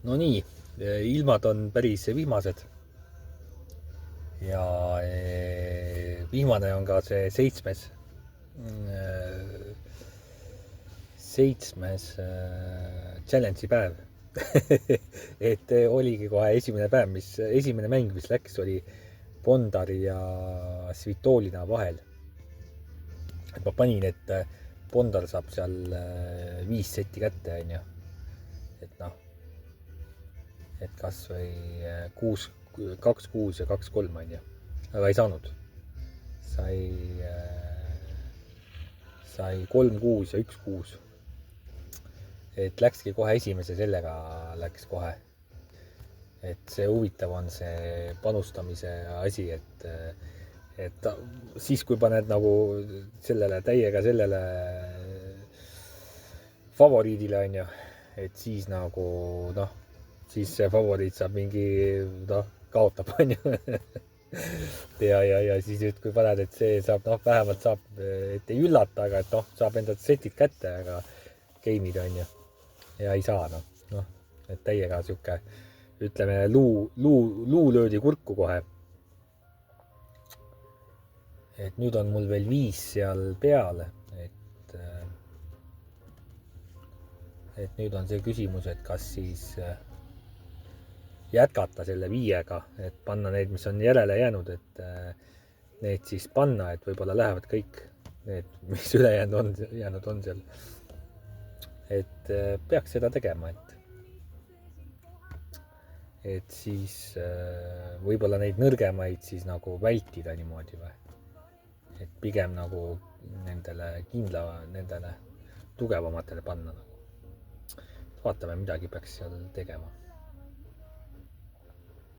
No nii, ilmad on päris vihmased ja vihmane on ka see seitsmes challenge'i päev. et oligi kohe esimene mäng, mis läks, oli Bondari ja Svitolina vahel. Et ma panin, et Bondar saab seal 5 setti kätte, onju. Et noh, et kas või 2-6 ja 2-3 onju, aga ei saanud. sai 3-6 ja 1-6. et läkski kohe esimese, sellega läks kohe. et see huvitav on see panustamise asi, et siis, kui paned nagu täiega sellele favoriidile, onju, et siis nagu noh, siis see favoriit saab mingi, kaotab, onju. ja siis nüüd, kui paned, et see saab, vähemalt saab, et ei üllata, aga et saab endad setid kätte, aga game'id, onju, ja ei saa, et täiega sihuke, ütleme, luu löödi kurku kohe. et nüüd on mul veel 5 seal peale, et nüüd on see küsimus, et kas siis jätkata selle 5-ga, et panna need, mis on järele jäänud, et need siis panna, et võib-olla lähevad kõik need, mis jäänud on seal. et peaks seda tegema, et siis võib-olla neid nõrgemaid siis nagu vältida niimoodi või. et pigem nagu nendele tugevamatele panna. vaatame, midagi peaks seal tegema.